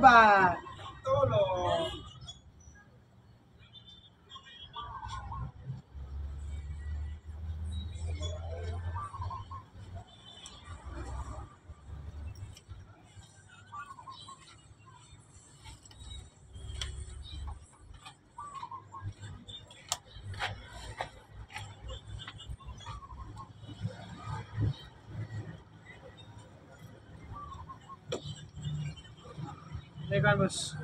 ba? Tulong. Teka, bos.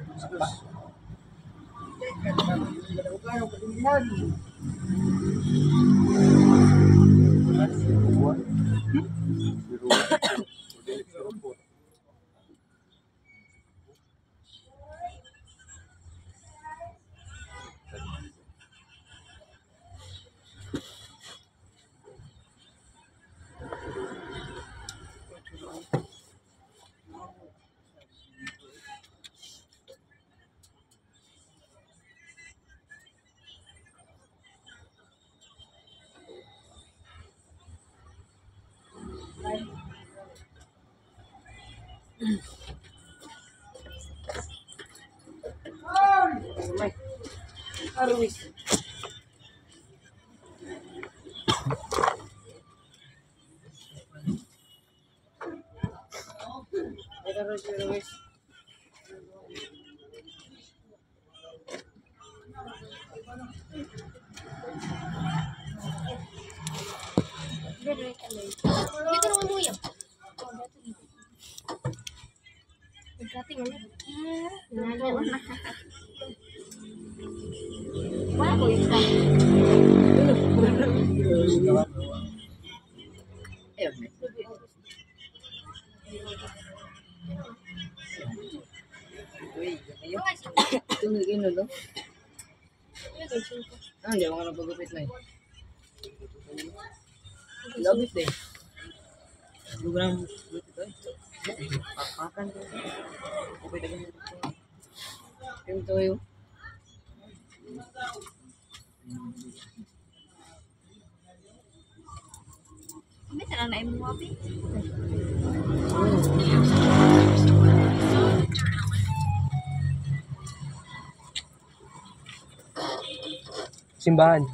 Arwis. Arwis. Dito naman mo yan. Nagkating ulit. Wala ko yung sa. Ito nga gino, no? Hindi ako nga napagupit na eh. Labit eh. Lugang ito eh. Pakakan ko. Okay na ganyan ito. Yung toyo. Hindi ka lang na-imo mo, Abi. Simbahan.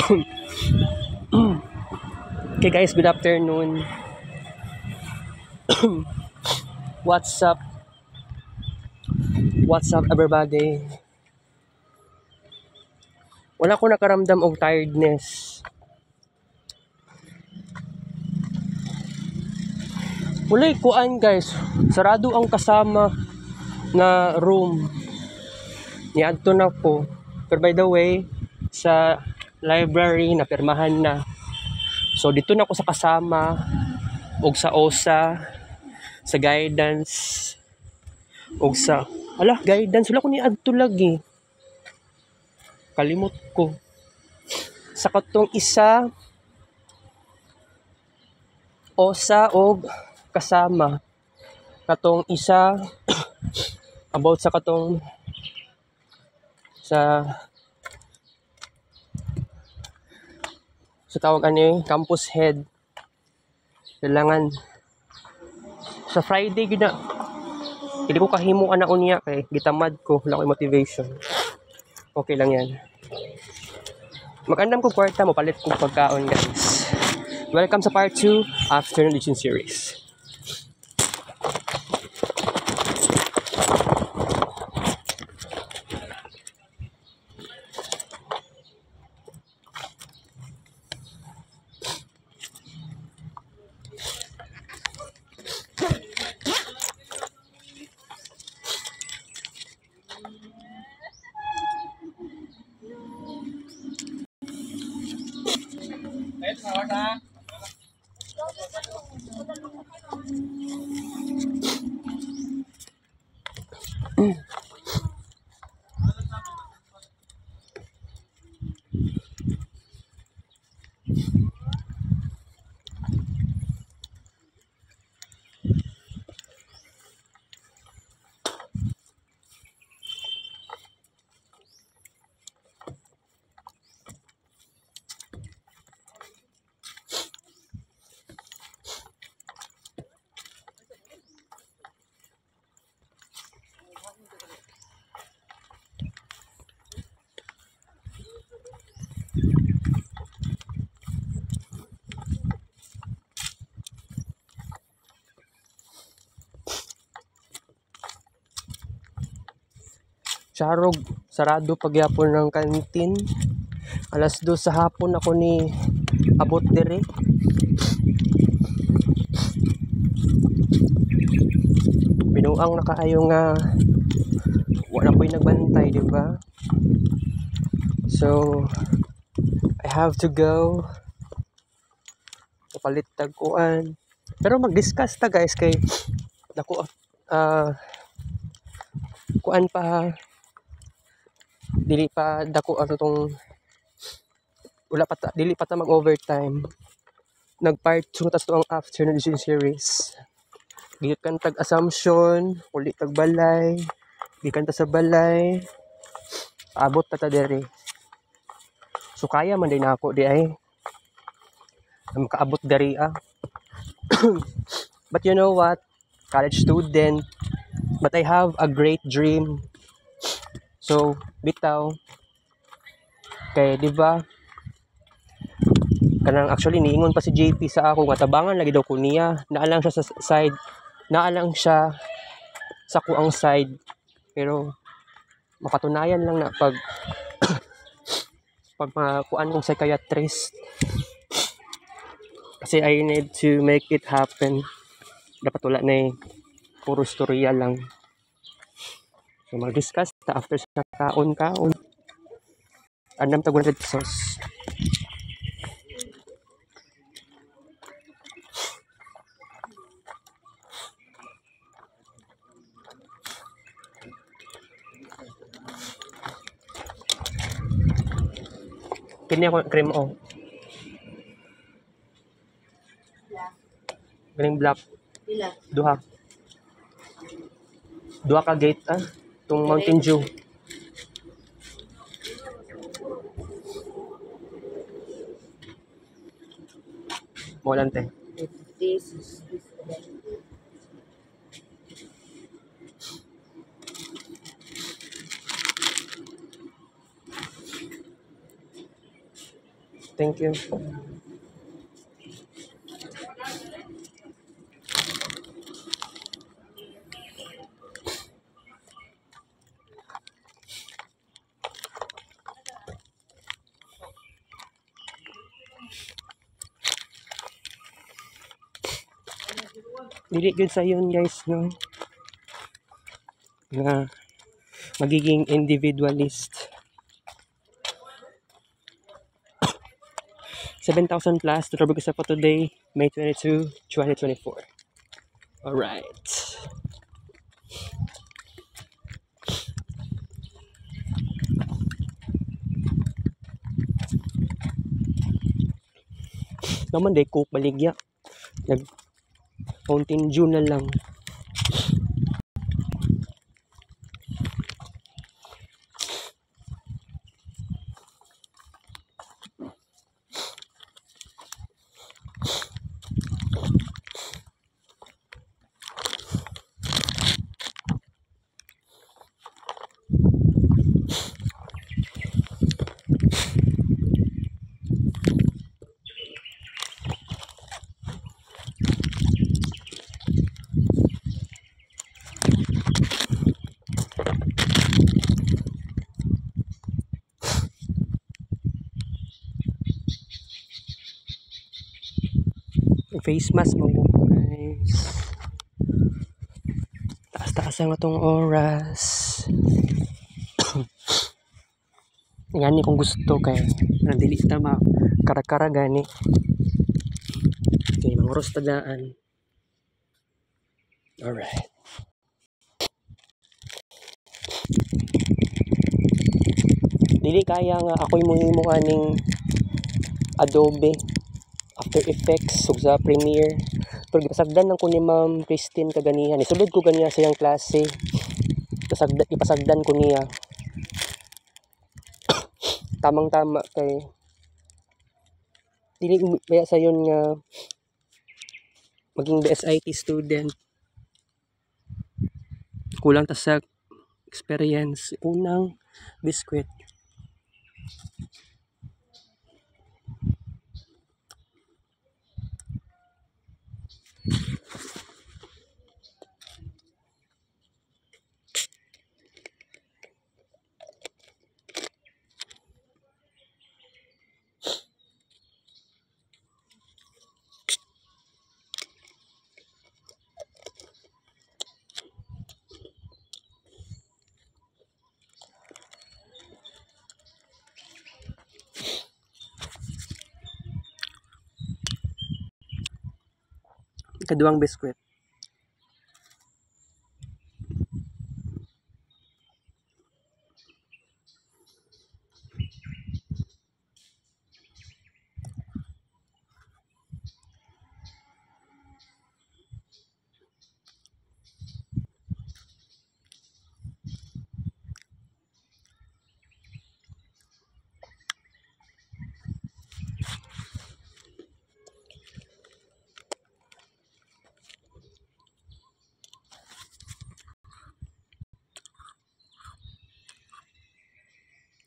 Okay guys, good afternoon. What's up? What's up everybody? Wala ko nakaramdam og tiredness. Walay kuan guys. Sarado ang kasama na room. Niadto na ko. Pero by the way, sa library na pirmahan na. So dito na ako sa kasama og sa OSA, sa guidance, og sa guidance wala ko ni adto lagi. Kalimot ko. Sa katong isa OSA og kasama. Katong isa about sa katong sa tawag ani campus head. Kailangan sa Friday gina hindi ko kahimuan na unya kay gitamad ko, wala ko motivation. Okay lang yan. Mag-andam ko kwarta mo palit kong pagkaon guys. Welcome sa part 2 afternoon teaching series. Charog, sarado pagyapon ng kantin. Alas 2 sa hapon ako ni abot dire. Binuang na kaayo nga wala ko'y nagbantay, di ba? So, I have to go. Palit tagkuan. Pero mag-discuss ta guys kay dako kuan pa dili pa dako tong wala pa dili pa ta mag-overtime. Nag-part 2 tas to ang afternoon series. Gihit kan tag assumption, uli tag balay, gikan ta sa balay. Abot ta diri. So kaya man din ako di ay. Makaabot diri But you know what? College student, but I have a great dream. So, bitaw. Kay, di ba? Kanang actually niingon pa si JP sa ako nga tabangan lagi daw ko niya. Naalang siya sa side. Naalang siya sa kuang side. Pero makatunayan lang na pag kuan kong psychiatrist. Kasi I need to make it happen. Dapat wala na puro storya lang. So mag-discuss ta after sa kaon. Andam tag 100 pesos. Kini ako cream o. Galing black. Pila? Duha ka gate tung Mountain Dew. Molante. This is Thank you. Dili good sa yun guys, no? Na magiging individualist. 7,000 plus to travel ko sa po today, May 22, 2024. Alright. Naman day cook baligya. Nag Fountain Dew na lang. Face mask mo guys. Taas-taas ang atong oras. Gani kung gusto kay nandili ta kara-kara gani. Okay, mga oras tadaan. Alright. Dili kaya nga ako'y muhimo aning Adobe After Effects ug sa Premiere. Pero gipasagdan lang ko ni Ma'am Christine kaganihan. Isulod ko ganiya sa iyang klase. Ipasagdan ko niya. Tamang-tama kay dili kaya sayon nga maging BSIT student. Kulang ta sa experience. Unang biskwit. Ikaduhang biskwit.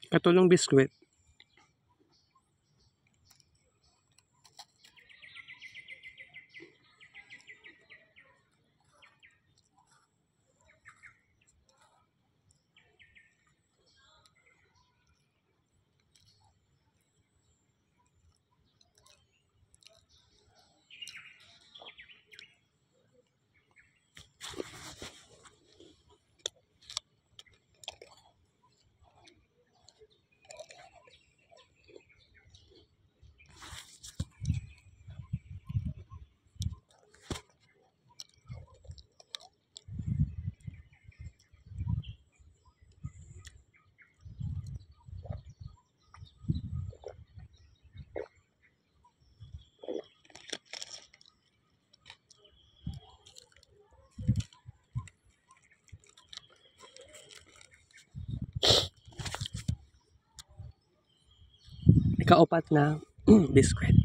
Katulong biskwit. Ikaapat na biskwit.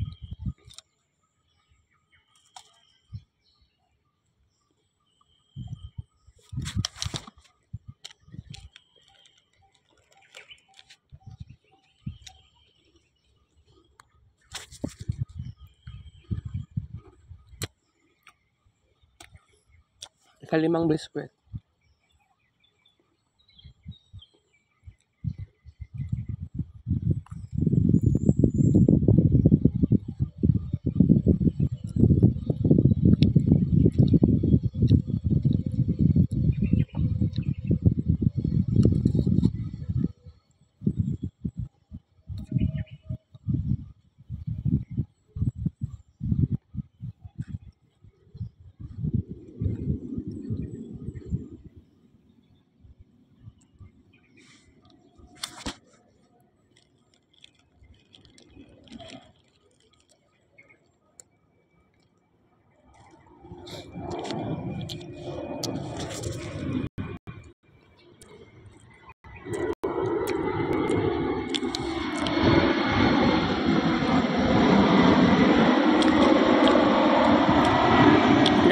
Ikalimang biskwit.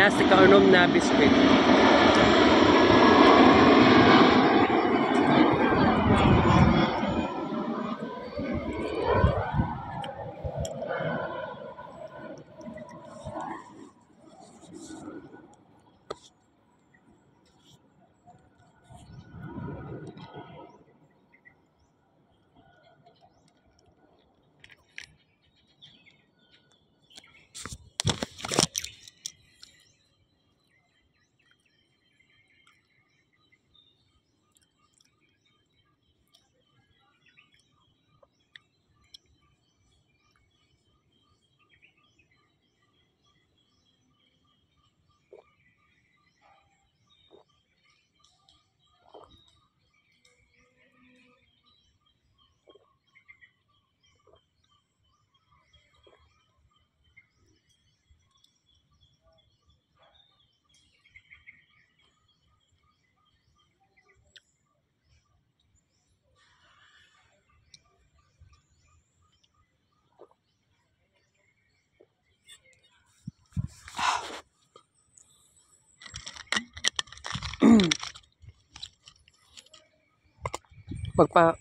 Last ikaunom na biskwit.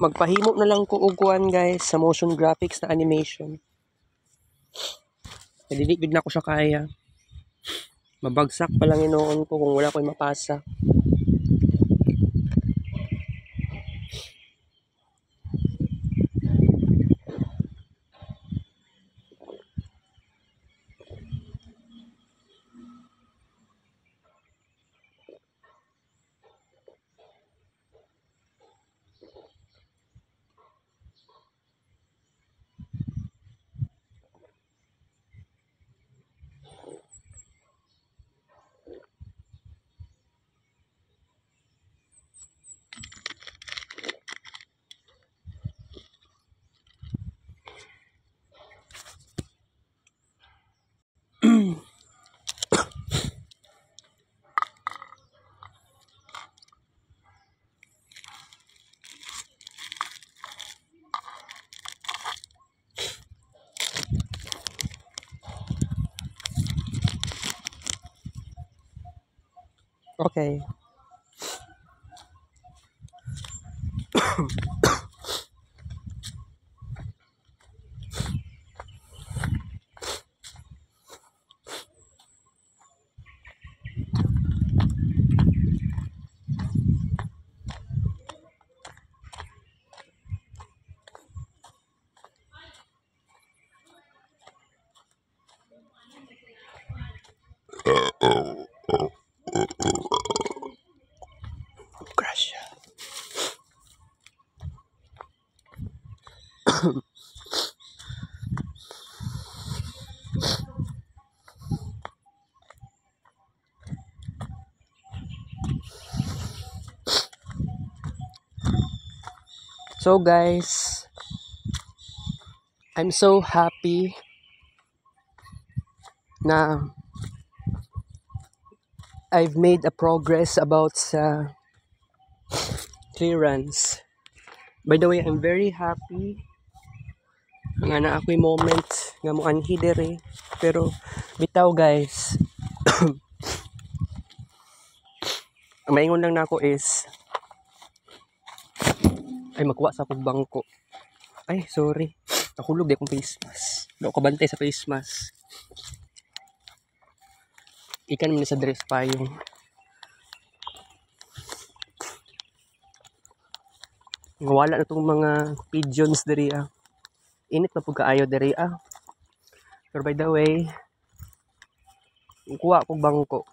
Magpahimo na lang ko og kuan guys sa motion graphics na animation. Dili gid na ko siya kaya. Mabagsak pa lang inoon ko kung wala ko'y mapasa. Okay. Crush. So guys, I'm so happy na I've made a progress about sa clearance. By the way, I'm very happy nga na ako'y moment nga mo anhi dere. Pero bitaw guys, ang maingon lang nako is ay magkuha sa akong bangko. Ay, sorry. Nakulog di akong face mask. Di ako kabantay sa face mask. Ikan naman sa dress pa yung Wala na tong mga pigeons diri ah. Init na pud kaayo diri ah. Pero by the way, kuha ko bangko.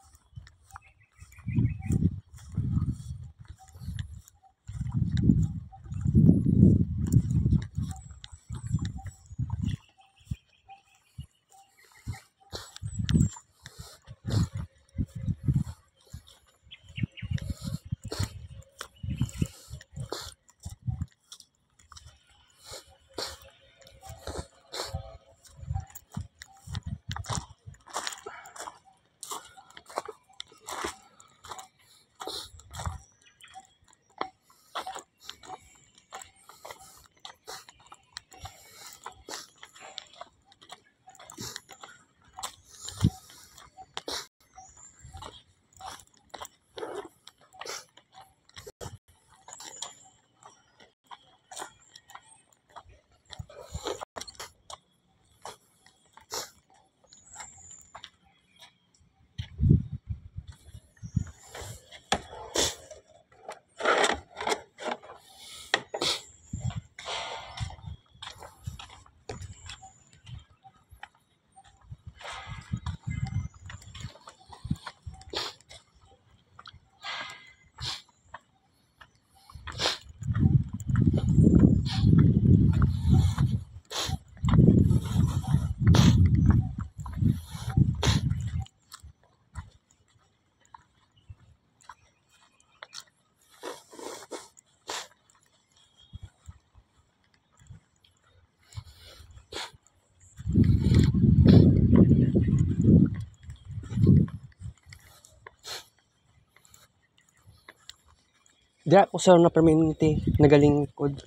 Di ako sa na permanente nagalingkod.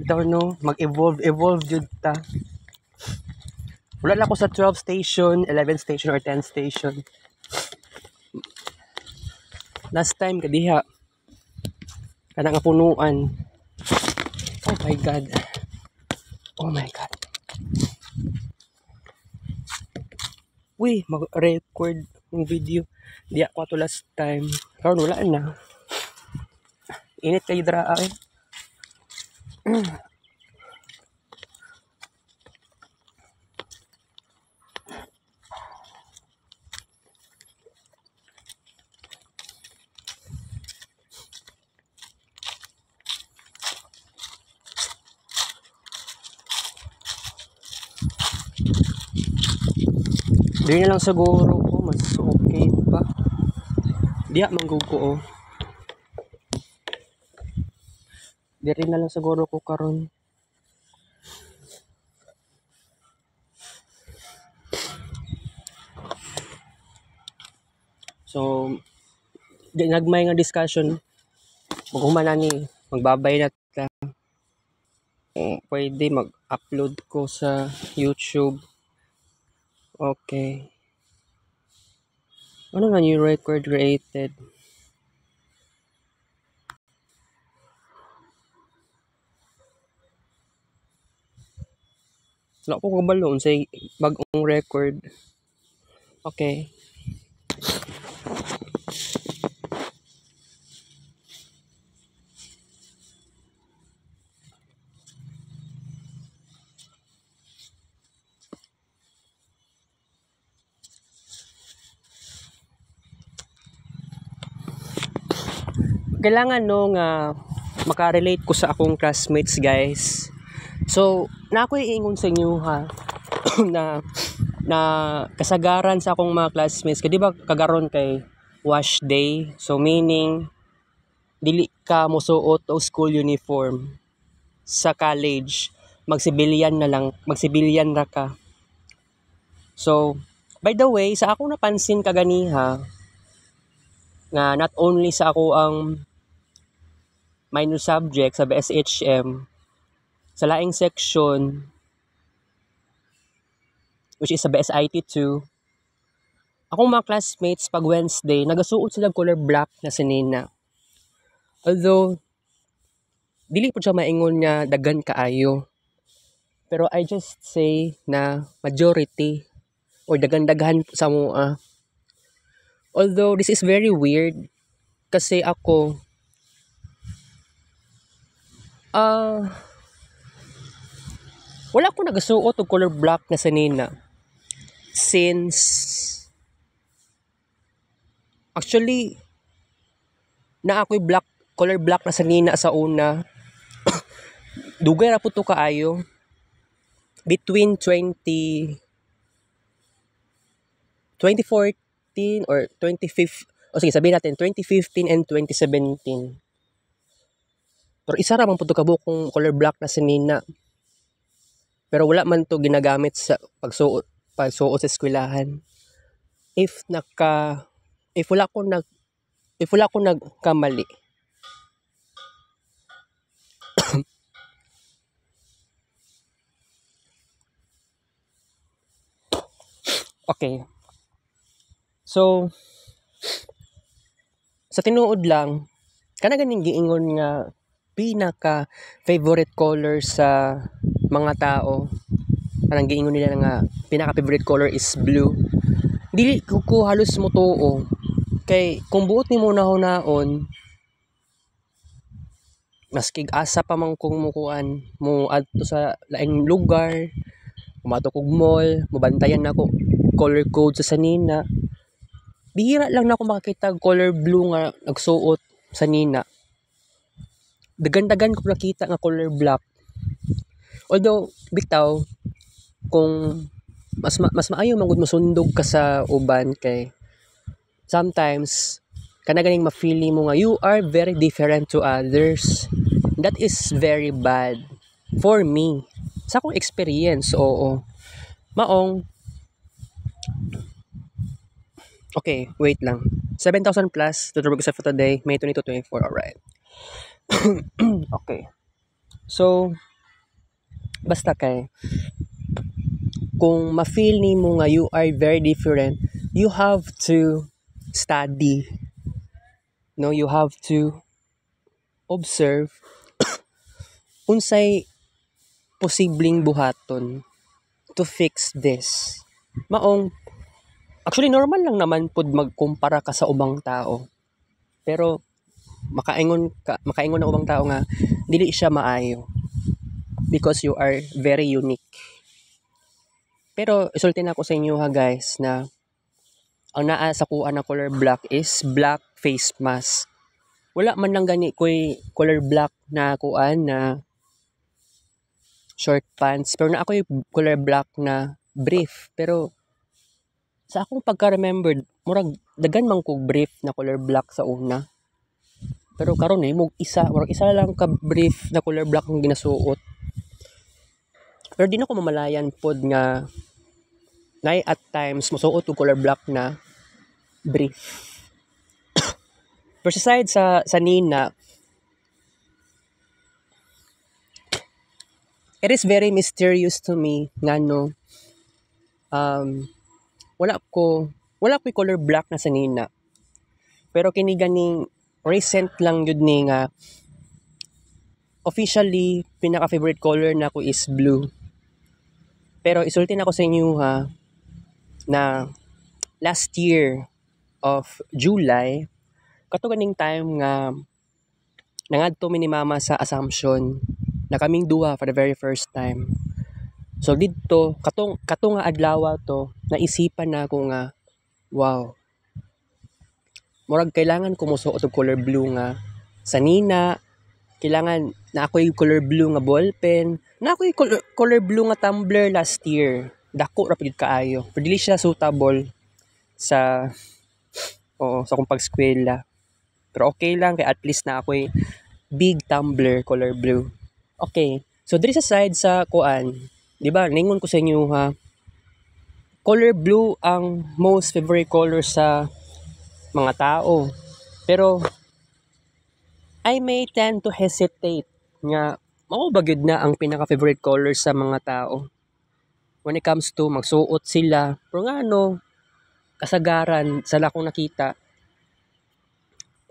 Daw no, mag-evolve jud ta. Wala na ako sa 12 station, 11 station or 10 station. Last time kadiha kana nga punuan. Oh my god. Oh my god. Uy, mag-record ng video. Di ako ato last time. Karon wala na. Init kayo dra ay. Di na lang siguro ko mas okay pa. Di manggug ko oh. Diri na lang siguro ko karon. So, nagmay nga discussion. Maghuman na ni, magbabay na ta. Pwede mag-upload ko sa YouTube. Okay. Ano nga new record created? Wala ko kabalo sa bagong record. Okay. Kailangan no nga makarelate ko sa akong classmates guys. So, na ako iingon sa inyo ha na kasagaran sa akong mga classmates kay di ba kagaron kay wash day. So meaning dili ka mosuot o school uniform sa college, magsibilyan ra ka. So, by the way, sa akong napansin kaganiha nga not only sa ako ang minor subject sa BSHM, sa laing section which is sa BSIT2, akong mga classmates pag Wednesday nagasuot sila color black na sinina. Although dili po siya maingon nga daghan kaayo, pero I just say na majority or daghan-daghan sa mua. Although this is very weird kasi ako Ah, wala ko nagasuot og color black na sanina since actually na ako'y color black na sanina sa una. Dugay ra pud to kaayo between 2014 or 2015, o sige sabihin natin 2015 and 2017. Pero isa ra man pud to kabukong color black na sanina. Pero wala man to ginagamit sa pagsuot sa eskwelahan. If naka if wala ko nagkamali. Okay. So sa tinuod lang kana ganing giingon nga pinaka favorite color sa mga tao, kanang giingon nila nga pinaka favorite color is blue. Dili ko halos motuo kay kung buot nimo naon maskig asa pa man kung mukuan mo adto sa laing lugar, kumato kog mall, mabantayan nako color code sa sanina. Bihira lang na ako makakita color blue nga nagsuot sa nina. Dagan-dagan ko nakita nga color black. Although bitaw kung mas maayo man gud mosundog ka sa uban kay sometimes kana ganing ma-feel mo nga you are very different to others. That is very bad for me. Sa akong experience, oo. Maong okay, wait lang. 7,000 plus to Turbo for today, May 22, 24. Alright. Okay. So, basta kay, kung ma-feel ni mo nga you are very different, you have to study. No, you have to observe unsay posibleng buhaton to fix this. Maong actually normal lang naman pud magkumpara ka sa ubang tao. Pero makaingon ang ubang tao nga dili siya maayo because you are very unique. Pero isulti na ako sa inyo ha guys na ang naa sa kuha na color black is black face mask. Wala man lang gani ko'y color black na kuan na short pants. Pero na ako'y color black na brief. Pero sa akong pagka-remember, murag dagan man kog brief na color black sa una. Pero karon murag isa lang ka brief na color black ang ginasuot. Pero di na ko mamalayan pod nga nay at times mosuot og color black na brief. Pero aside sa nina, it is very mysterious to me nga no wala ko color black na sa nina. Pero kini ganing recent lang yun ni nga officially pinaka favorite color na ko is blue. Pero isulti na ko sa inyo ha na last year of July kato ganing time nga nangadto mi ni mama sa Assumption na kaming duha for the very first time. So dito katong nga adlaw to naisipan na ako nga wow, murag kailangan ko mosuot og color blue nga sanina, kailangan na ako'y color blue nga ballpen, na ako'y color blue nga tumbler last year. Dako ra pud kaayo. Pero dili siya suitable sa sa akong pag-eskwela. Pero okay lang kay at least na ako'y big tumbler color blue. Okay. So diri sa side sa kuan, di ba? Ningon ko sa inyo ha. Color blue ang most favorite color sa mga tao. Pero I may tend to hesitate nga mao ba gyud na ang pinaka favorite color sa mga tao when it comes to magsuot sila. Pero nga kasagaran sa lakong nakita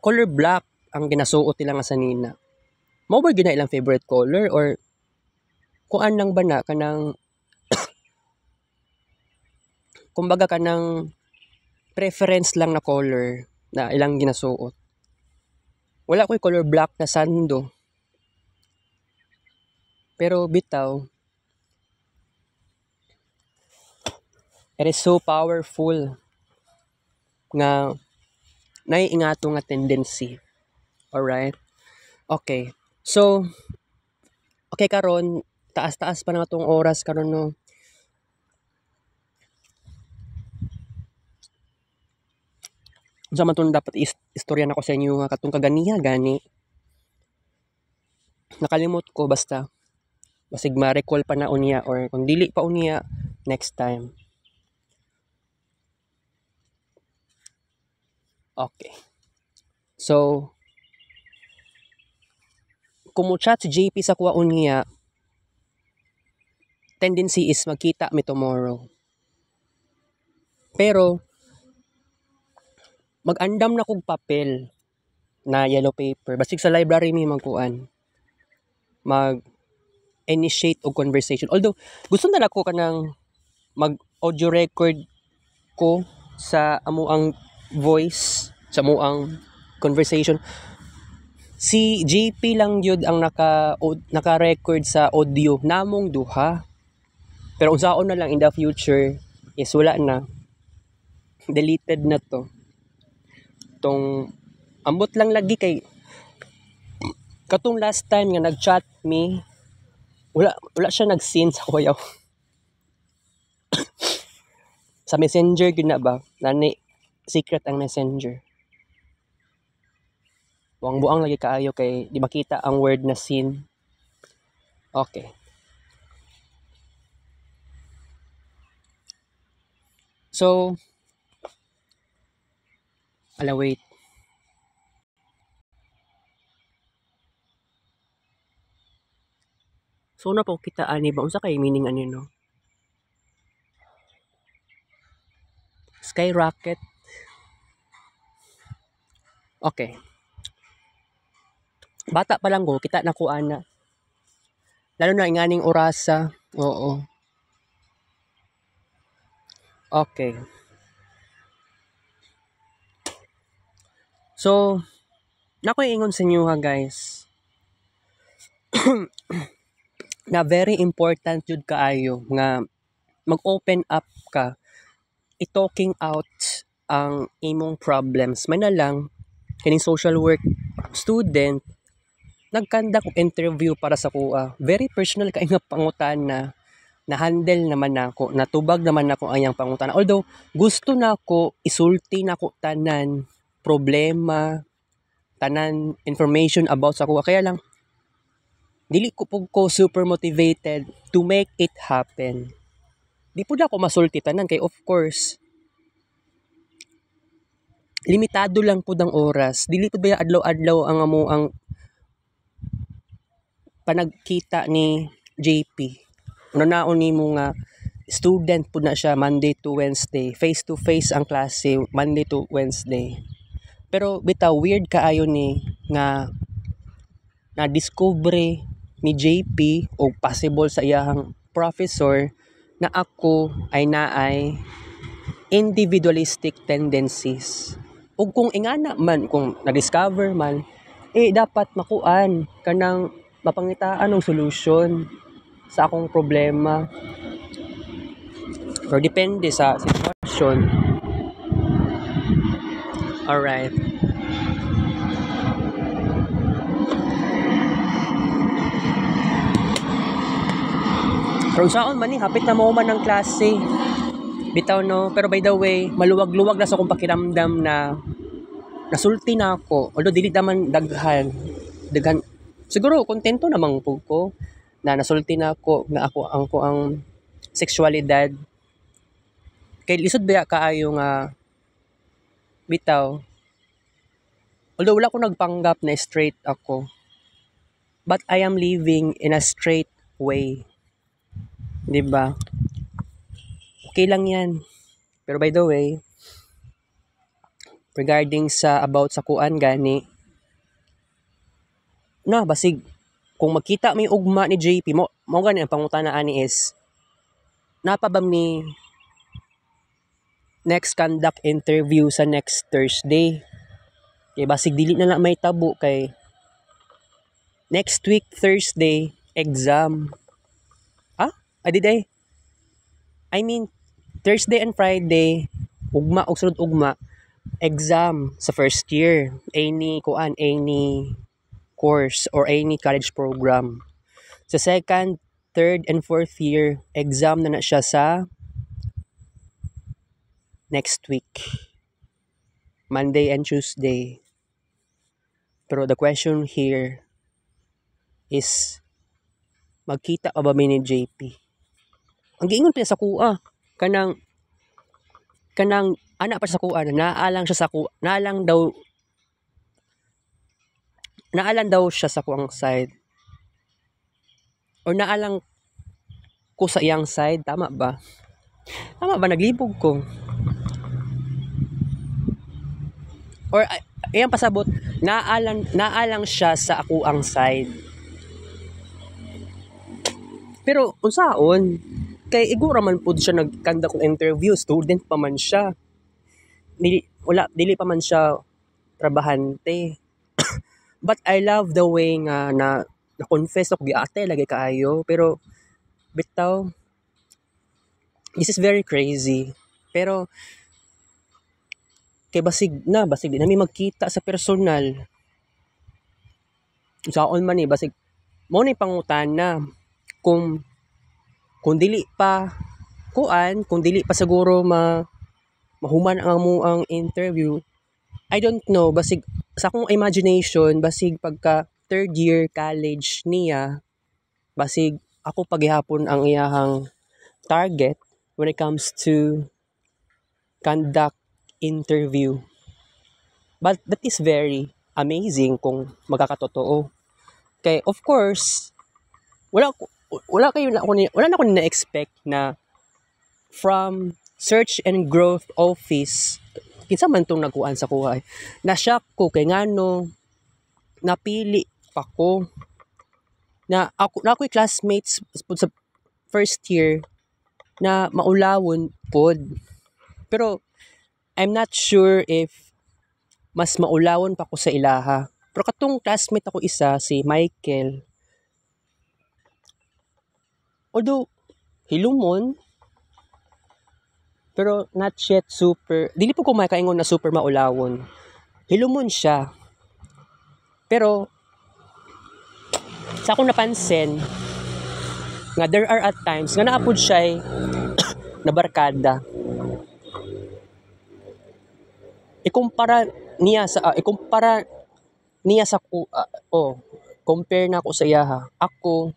color black ang ginasuot nila nga sanina. Mao ba gyud na ilang favorite color or kuan lang ba na kanang kumbaga kanang preference lang na color na ilang ginasuot. Wala ko'y color black na sando. Pero bitaw, it is so powerful nga naiingato nga tendency. Alright? Okay. So, okay karon, taas-taas pa na nga tong oras karon no. Unsa man tong dapat istorya nako sa inyo nga katong kaganiya gani. Nakalimot ko basta. Basig ma-recall pa na unya or kung dili pa unya next time. Okay. So, kung mo chat si JP sa kuha unya, tendency is magkita mi tomorrow. Pero, mag-andam na kog papel na yellow paper. Basig sa library mi magkuan. Mag-initiate og conversation. Although, gusto na ako kanang mag-audio record ko sa amuang voice, sa amuang conversation. Si JP lang yun ang naka-record sa audio namong duha. Pero unsaon na lang in the future is wala na. Deleted na to. Tong ambot lang lagi kay katong last time nga nag-chat me, wala siya nag-send sa kuyaw. Sa messenger gid na ba? Nani secret ang messenger. Buang-buang lagi kaayo kay di makita ang word na seen. Okay. So, wait. So na po kita ani ba unsa kay meaning ani no? Skyrocket. Okay. Bata pa lang ko kita na ko ana. Lalo na inganing orasa. Oo. Okay. So, nako ingon sa inyo ha guys. Na very important jud kaayo nga mag-open up ka i-talking out ang imong problems. May na lang kining social work student nagkandak og interview para sa kuha. Very personal kay nga pangutana na handle naman nako, natubag naman nako ang iyang pangutana. Although gusto nako isulti nako tanan problema, tanan information about sa kuha. Kaya lang dili ko pug ko super motivated to make it happen. Di pud ako masulti tanan kay of course limitado lang pud ang oras. Dili pud ba adlaw-adlaw ang amo ang panagkita ni JP. Unaon nimo nga student pud na siya Monday to Wednesday, face to face ang klase Monday to Wednesday. Pero bitaw weird kaayo ni nga na discover ni JP o possible sa iyang professor na ako ay naay individualistic tendencies. Ug kung ingana man, kung na-discover man, dapat makuan kanang mapangitaan ng solution sa akong problema. Or depende sa sitwasyon. Alright. Pero saan man hapit na mo man ng klase. Bitaw no, pero by the way, maluwag-luwag na sa akong pakiramdam na nasulti na ako. Although dili naman daghan. Siguro kontento namang po ko na nasulti na ako na ako ang sexualidad. Kay lisod ba kaayo nga bitaw. Although wala ko nagpanggap na straight ako. But I am living in a straight way. 'Di ba? Okay lang 'yan. Pero by the way, regarding sa about sa kuan gani, na basig kung magkita may ugma ni JP mo gani ang pangutana ani is napa ba ni next conduct interview sa next Thursday. Kay basig dili na may tabo kay next week Thursday exam. Adi day. I mean, Thursday and Friday, ugma og sunod ugma, exam sa first year. Any course or any college program. Sa second, third, and fourth year, exam na siya sa next week. Monday and Tuesday. Pero the question here is, magkita pa ba mi ni JP? Ang giingon pa sa kuha, kanang anak pa sa kuha, naalang daw siya sa kuang side. Or naalang ko sa iyang side, tama ba? Naglibog ko. Or iyang pasabot, naalang siya sa ako ang side. Pero unsaon, kay igura man pud siya nagkanda kong interview, student pa man siya. Dili pa man siya trabahante. But I love the way nga na-confess ako giate lagi kaayo, pero bitaw, this is very crazy. Pero kay basig di na mi magkita sa personal. Saon man ni basig mo ni pangutana kung dili pa siguro mahuman ang interview. I don't know, basig sa akong imagination, basig pagka third year college niya, basig ako paghihapon ang iyahang target when it comes to conduct interview. But that is very amazing kung magkakatotoo. Kay of course, wala na ako na-expect na from Search and Growth Office, kinsa man tong nagkuan sa kuha, na-shock ko kay ngano napili pa ko na ako'y classmates sa first year na maulawon pod. Pero I'm not sure if mas maulawon pa ko sa ilaha. Pero katong classmate ako isa, si Michael, although hilumon, pero not yet super, dili po ko makaingon na super maulawon. Hilumon siya. Pero sa akong napansin nga there are at times nga naapod siya na barkada. Ikumpara niya sa compare na ako sa iya. Ako,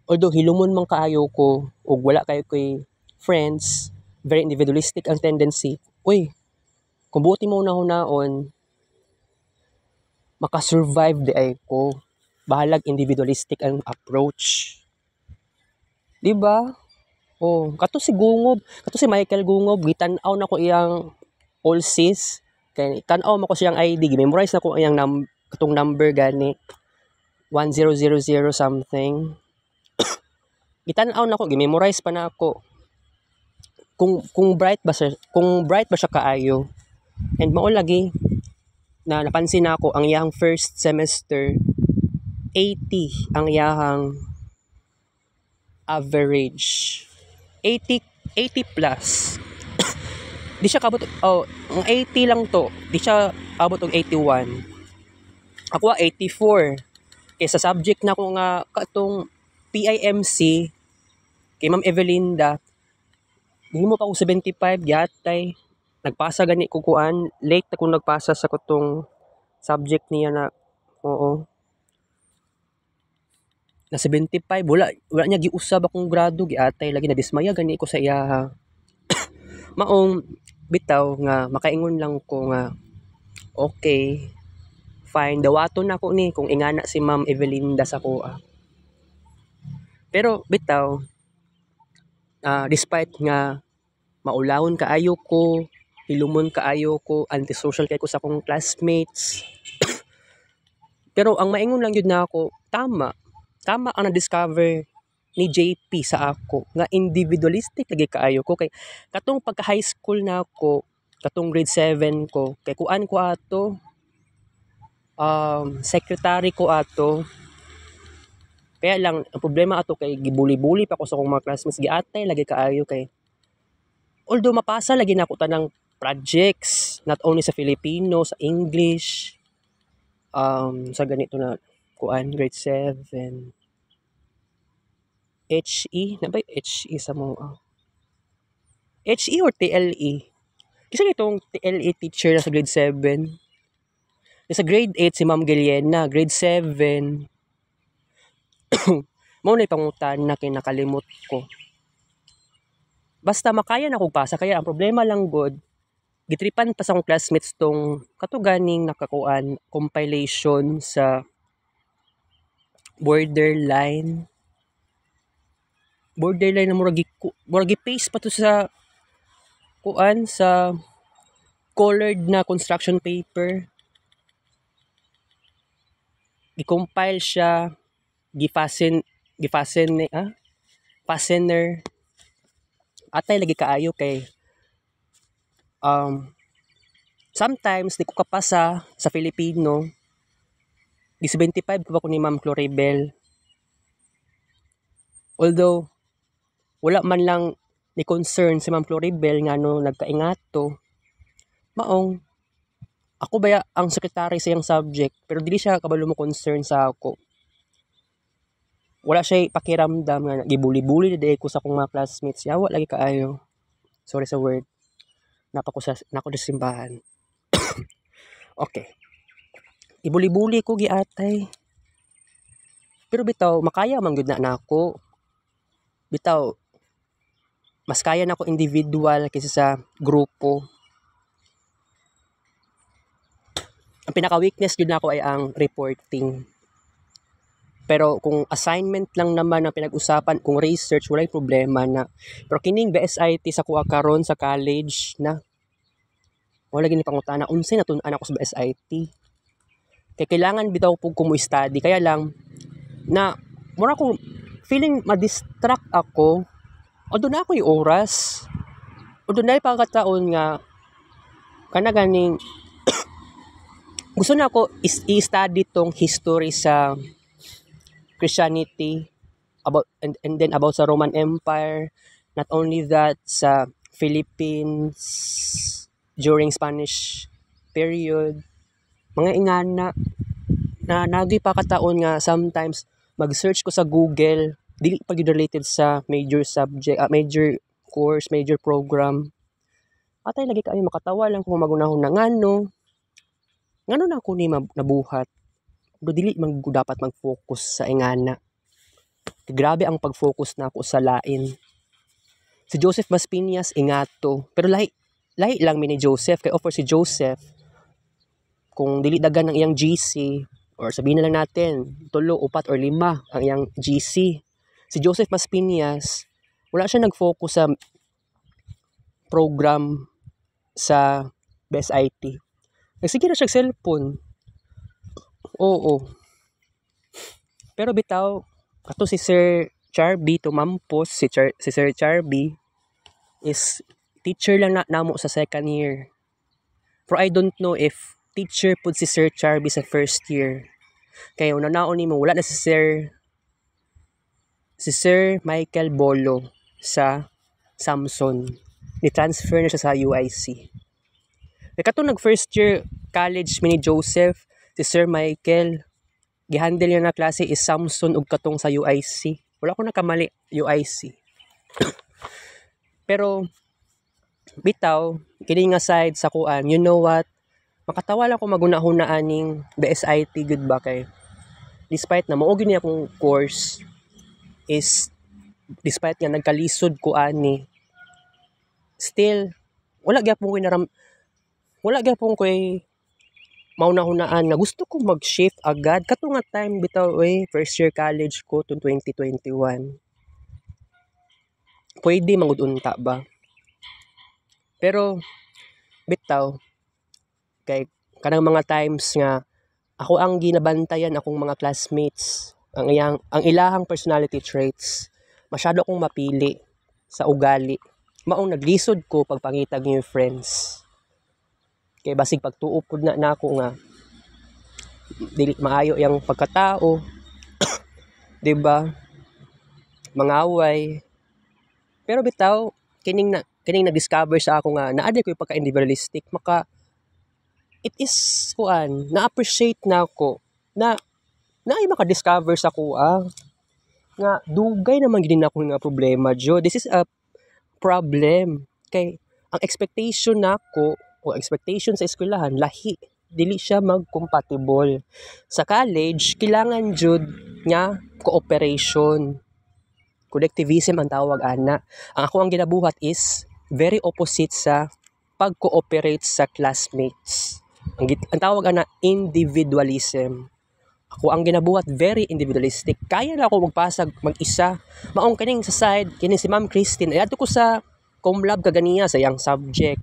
although hilumon man kaayo ko ug wala kayo ko'y friends, very individualistic ang tendency. Kung buti mo naon, makasurvive di ay ko. Bahalag individualistic ang approach. Diba? Kato si Michael Gungob, gitan-aw na ko iyang all sis. Kaya tan-aw mo ko siyang ID, memorize na ko iyang katong number gani 1000 something. Gitan-aw na ko, memorize pa na ako. Kung bright ba siya kaayo. And mao lagi na napansin na ako ang iyang first semester 80 ang iyang average. 80 plus. Di siya kabot ang 80 lang to. Di siya abot og 81. Ako 84. Kaya sa subject na ko nga katong PIMC kay Ma'am Evelinda, hindi mo pa ako 75 yatay. Nagpasa gani ko kuan, late ako nagpasa sa katong subject niya na na 75, wala niya giusab akong grado, giatay lagi na dismaya gani ko sa iya. Maong bitaw nga makaingon lang ko nga okay, fine, dawaton ako ni kung ingana si Ma'am Evelinda sa kuha. Pero bitaw, despite nga maulawon kaayo ko, hilumon kaayo ko, antisocial kay ko sa akong classmates. Pero ang maingon lang yun na ako, tama ang na-discover ni JP sa ako nga individualistic lagi kaayo ko. Kay katong pagka high school na ako, katong grade 7 ko, kay kuan ko ato, secretary ko ato, Kaya lang ang problema ato kay gibuli-buli pa ko sa akong mga classmates, giatay lagi kaayo kay although mapasa lagi na ako tanang projects not only sa Filipino, sa English, sa ganito na kuan grade 7 HE na ba HE sa mo HE or TLE kasi itong TLE teacher na sa grade 7 sa grade 8 si Ma'am Giliena, grade 7 mao na pangutan na kinakalimot ko. Basta makaya na kog pasa kaya ang problema lang god gitripan pa sa akong classmates tong katuganing nakakuan compilation sa borderline na murag paste pa to sa kuan sa colored na construction paper. I-compile siya, fastener. Atay lagi kaayo kay sometimes di ko kapasa sa Filipino. Di 75 ko pa ko ni Ma'am Cloribel. Although wala man lang ni concern si Ma'am Cloribel nga no nagkaingato. Maong ako ba ang secretary sa iyang subject pero dili siya kabalo mo concern sa ako. Wala siya pakiramdam nga gibuli-buli na ko sa akong mga classmates. Yawa lagi kaayo. Sorry sa word. Nako sa simbahan. Okay. Ibuli-buli ko giatay. Pero bitaw makaya man gud na nako. Bitaw mas kaya na ako individual kaysa sa grupo. Ang pinaka-weakness yun ako ay ang reporting. Pero kung assignment lang naman ang pinag-usapan, kung research, walay problema na. Pero kining BSIT sa kuha karon sa college na wala gini pangutana unsay natun-an ako sa BSIT. Kaya kailangan bitaw pug ko mo study kaya lang na mura ko feeling ma-distract ako. Although na ako yung oras. Although na pagkataon nga kana ganing gusto na ako i-study tong history sa Christianity about and then about sa Roman Empire, not only that sa Philippines during Spanish period, mga ingana na nagi pa kataon nga sometimes mag-search ko sa Google dili pa related sa major subject, major course, major program. Atay lagi kaayo makatawa lang kung magunahon na ngano na ako ni nabuhat. Do dili man dapat mag-focus sa ingana. Grabe ang pag-focus na ako sa lain. Si Joseph Maspinias ingato, pero lahi lang mi ni Joseph kay offer si Joseph kung dili dagan ang iyang GC or sabihin na lang natin 3, 4 or 5 ang iyang GC. Si Joseph Maspinias wala siya nag-focus sa program sa BSIT. Nagsige na siya cellphone. Oo. Pero bitaw, kato si Sir Charby tumampos, si Sir Charby is teacher lang na namo sa second year. Pero I don't know if teacher pud si Sir Charby sa first year. Kaya unanaon nimo wala na si Sir Michael Bolo sa Samson. Ni-transfer na siya sa UIC. Kato nag first year college mini Joseph, si Sir Michael gihandle niya na klase is Samson ug katong sa UIC. Wala ko nakamali UIC. Pero bitaw kini nga side sa kuan, you know what? Makatawa lang ko magunahon na aning BSIT good ba kay despite na mao gini akong course is despite nga nagkalisod ko ani still wala gyapon ko maunahunaan nga gusto ko mag-shift agad kato nga time bitaw first year college ko to 2021 pwede mangudunta ba pero bitaw kay kanang mga times nga ako ang ginabantayan akong mga classmates ang ilahang personality traits masyado akong mapili sa ugali maong naglisod ko pagpangitag new friends kay basig pagtuo pud na ako nga dili maayo yang pagkatao 'di ba? Mangaway. Pero bitaw kining na-discover sa ako nga naadi ko yung pagka-individualistic maka it is kuan na-appreciate na ako na naay maka-discover sa kuha nga dugay naman gid nako nga problema jo. This is a problem kay ang expectation nako o expectation sa eskwelahan lahi dili siya mag-compatible. Sa college kailangan jud nga cooperation. Collectivism ang tawag ana. Ang ako ang ginabuhat is very opposite sa pag-cooperate sa classmates. Ang tawag ana individualism. Ako ang ginabuhat very individualistic. Kaya na ako magpasag mag-isa. Maong kaning sa side, kining si Ma'am Christine. Ay ato ko sa cum laude kaganiya sa yang subject.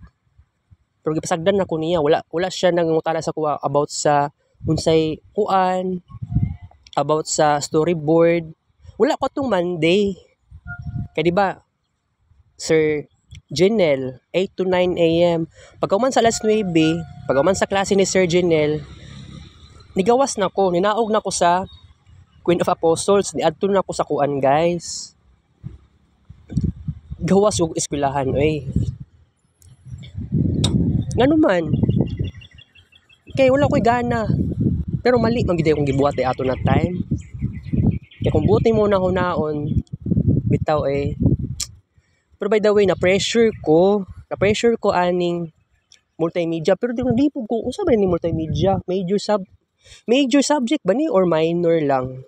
Pero gipasagdan na ko niya. Wala siya nangutana sa kuha about sa unsay kuan, about sa storyboard. Wala ko tong Monday. Kaya di ba, Sir Janelle, 8 to 9 a.m. Pagkauman sa alas 9, pagkauman sa klase ni Sir Janelle, nigawas na ko, ninaog na ko sa Queen of Apostles, niadto na ko sa kuan, guys. Gawas yung eskwelahan, oy. Ngano man, kaya wala ko'y gana. Pero mali, magiging akong gibuhat ay ato na time. Kaya kung buti mo na hunaon, bitaw Pero by the way, na-pressure ko aning multimedia. Pero di nalipog ko, usa ba ni multimedia? Major subject ba ni or minor lang?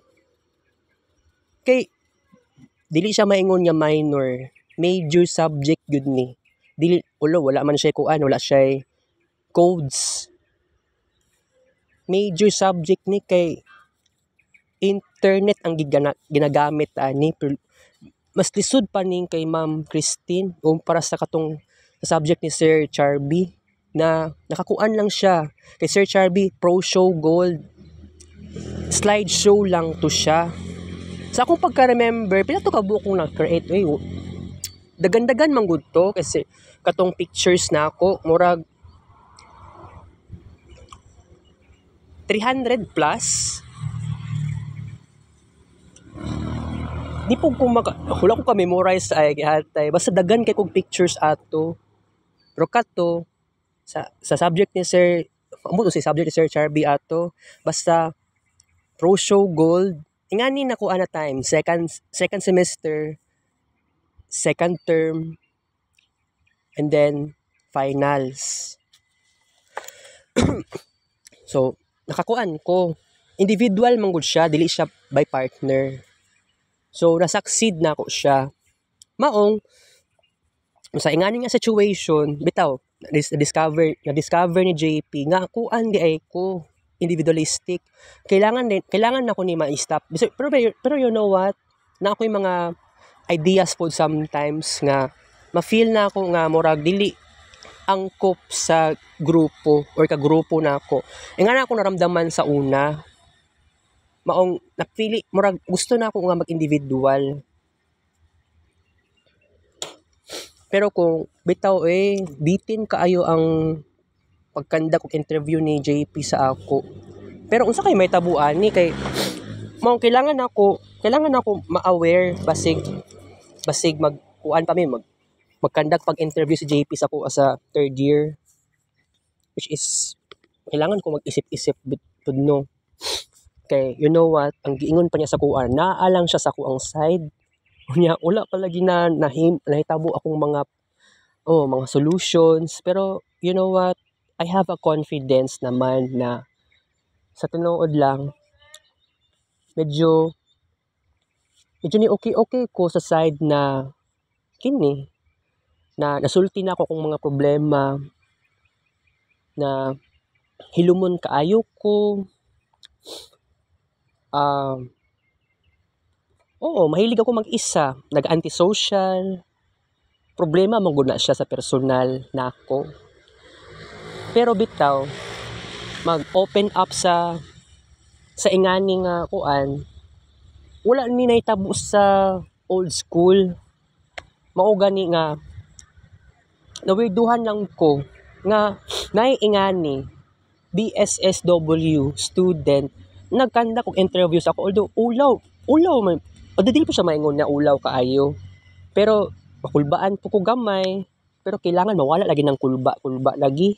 Kay, dili siya maingon nga minor. Major subject gud ni. Dili, wala man siya kuan, wala siya codes. Major subject ni kay internet ang ginagamit ani mas lisod pa ning kay Ma'am Christine para sa katong subject ni Sir Charby na nakakuan lang siya kay Sir Charby Pro Show Gold slideshow lang to siya sa akong pagka-remember pila to ka buok kong na-create dagan-dagan man gud to kasi katong pictures na ako murag 300 plus. Di po wala ko ka-memorize ay hatay. Basta dagan kay kog pictures ato. Pero kato sa subject ni Sir subject ni Sir Charby ato. Basta Pro Show Gold. Ingani na ko ana time. Second semester, second term, and then finals. So, nakakuan ko. Individual man gud siya, dili siya by partner. So, na-succeed na ako siya. Maong, sa ingani nga situation, bitaw, na-discover ni JP, nga akuan di ay ko, individualistic. Kailangan na ko ni ma-stop. Pero you know what? Na ako yung mga ideas po sometimes nga, ma-feel na ako nga, morag, dili, angkop sa grupo or kagrupo na ako. Nga na ako naramdaman sa una, maong napili murag gusto na ako nga mag-individual. Pero kung bitaw bitin kaayo ang pagkanda kog interview ni JP sa ako. Pero unsa kay may tabuan ni kay maong kailangan ako ma-aware basig magkuan pa mi magkandak pag-interview si JP sa ako as a third year, which is kailangan ko mag-isip-isip tudno. Kay, you know what, ang giingon pa niya sa kuan, naalang siya sa kuang side. Unya, wala pa lagi na nahitabo akong mga solutions. Pero, you know what, I have a confidence naman na sa tinuod lang, medyo ni okay ko sa side na kini, na nasulti na ako kung mga problema, na hilumon kaayo ko, mahilig ako mag-isa, nag-antisocial, problema mangguna siya sa personal na ako. Pero bitaw, mag-open up sa ingani nga kuan, wala ni nahitabo sa old school. Mao gani nga nawirduhan lang ko nga naiingani BSSW student nagkanda kog interviews ako although ulaw man. O dili po siya maingon na ulaw kaayo. Pero makulbaan po ko gamay. Pero kailangan mawala lagi ng kulba lagi.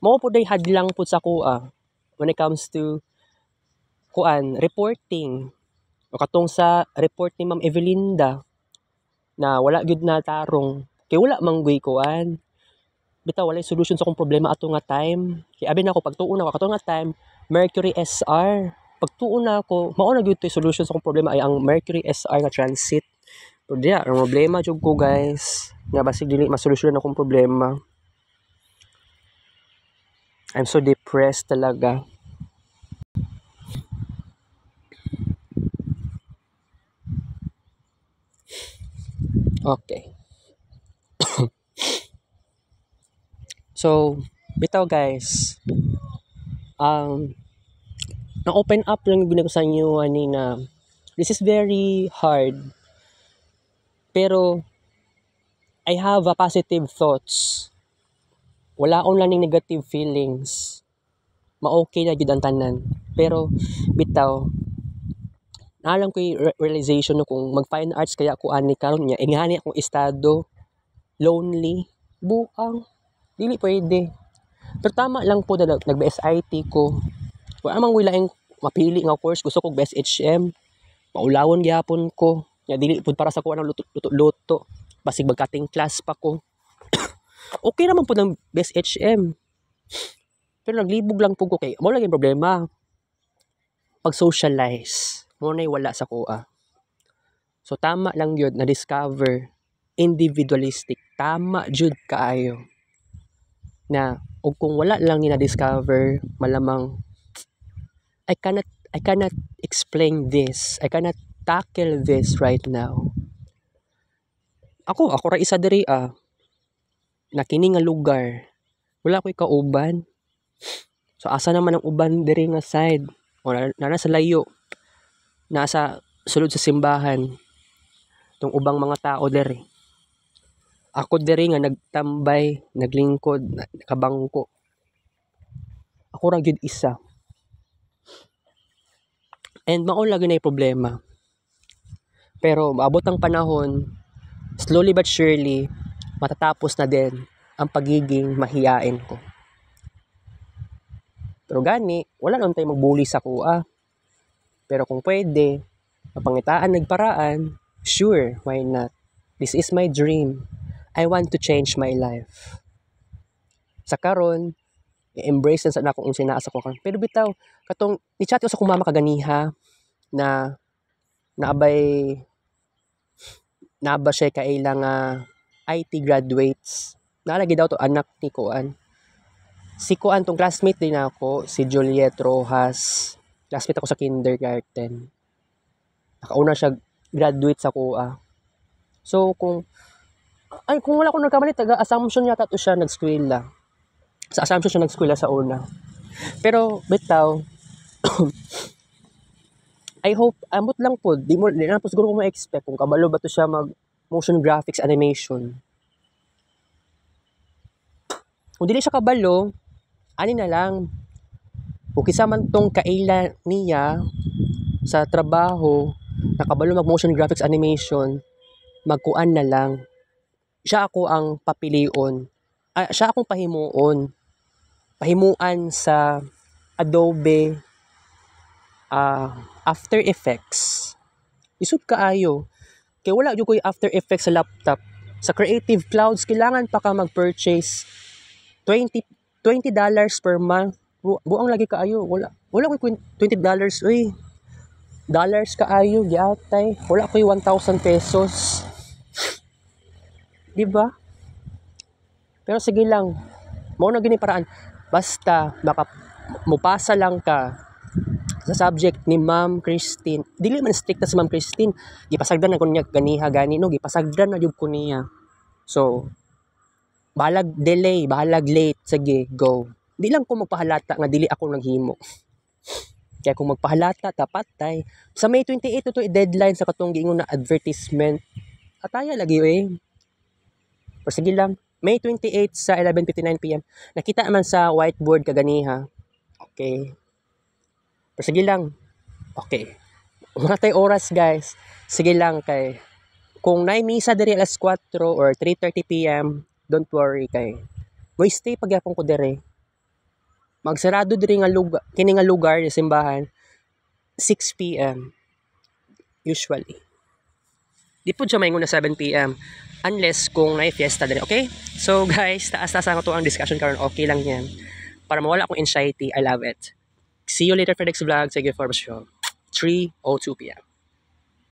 Mao po day hadlang po sa kuha when it comes to reporting. O katong sa report ni Ma'am Evelinda na wala gyud na tarong. Kay wala manggoy kuan. Bitaw walay solution sa akong problema ato nga time. Kay abi na ako pagtuon ako kato nga time, Mercury SR. Pagtuon na ako, mao na gyud solution sa akong problema ay ang Mercury SR nga transit. Pero diya, ang problema jud ko guys. Nga basig dili masolusyonan akong problema. I'm so depressed talaga. Okay. So, bitaw guys, na-open up lang yung ko sa inyo na this is very hard. Pero, I have a positive thoughts. Wala akong lang negative feelings. Ma-okay na yun ang tanan. Pero, bitaw, naalam ko yung realization no, kung mag-fine arts kaya ko ani karon niya, ingani akong estado, lonely, buang, dili pwede. Pero tama lang po na nag-BSIT ko. Wala mang wilaing mapili nga course, gusto ko best HM. Maulawon gyapon ko. Ya dili pud para sa kuha ng luto. Basig magkating class pa ko. Okay naman po ng best HM. Pero naglibog lang po ko kay mo lang yung problema. Pag socialize, mo na wala sa kuha. So tama lang yun na discover individualistic. Tama jud kaayo. Na og kung wala lang ni na discover, malamang I cannot explain this. I cannot tackle this right now. Ako ra isa diri na kini nga lugar. Wala ko'y kauban. So asa naman ang uban diri nga side? O na sa layo. Nasa sulod sa simbahan. Tong ubang mga tao diri. Ako diri nga nagtambay, naglingkod, nakabangko. Ako ra gyud isa. And mao lagi na yung problema. Pero maabot ang panahon, slowly but surely, matatapos na din ang pagiging mahiyain ko. Pero gani, wala naman tayo magbuli sa kuha. Pero kung pwede, mapangitaan nagparaan, sure, why not? This is my dream. I want to change my life. Sa karon, i-embrace na sa akong sinaasa ko. Pero bitaw, katong, ni-chat ko sa kong mama kaganiha, na naabay siya kailang IT graduates. Nalagi daw to anak ni Kuan. Si Kuan tong classmate din ako, si Juliet Rojas. Classmate ako sa kindergarten. Nakauna siya graduate sa kuha. So kung wala ko nagkamali, taga Assumption yata to siya nag-eskwela. Sa Assumption siya nag-eskwela sa una. Pero bitaw I hope, amot lang po, di na po siguro ko ma-expect kung kabalo ba to siya mag motion graphics animation. Kung dili siya kabalo, ani na lang, kung kisa man tong kaila niya sa trabaho, nakabalo mag motion graphics animation, magkuan na lang. Siya ako ang papilion. Siya akong pahimuon. Pahimuan sa Adobe After Effects. Isud kaayo. Kaya wala yung ko'y After Effects sa laptop. Sa Creative Clouds, kailangan pa ka mag-purchase $20 per month. Buang lagi kaayo. Wala ko'y $20. Uy, dollars kaayo. Giatay. Wala ko'y 1,000 pesos. Diba? Pero sige lang. Mao na gini paraan. Basta, mupasa lang ka sa subject ni Ma'am Christine. Dili man strict na si Ma'am Christine. Gipasagdan na ko niya ganiha gani no, gipasagdan na jud ko niya. So balag delay, balag late, sige, go. Di lang ko magpahalata nga dili ako naghimo. Kaya kung magpahalata dapat tay sa May 28 to deadline sa katong giingon na advertisement. Ataya lagi Pero sige lang, May 28 sa 11:59 PM. Nakita man sa whiteboard kaganiha. Okay. Pero sige lang. Okay. Wala tayong oras guys. Sige lang kay kung nay misa diri alas 4 or 3:30 PM, don't worry kay mo stay pagyapon ko diri. Magsarado diri nga lugar, kini nga lugar sa simbahan 6 PM usually. Di po siya maingon na 7 PM unless kung nay fiesta diri, okay? So guys, taas-taas ang to ang discussion karon, okay lang yan. Para mawala akong anxiety, I love it. See you later for next vlog. Thank you for watching. 3:02 PM.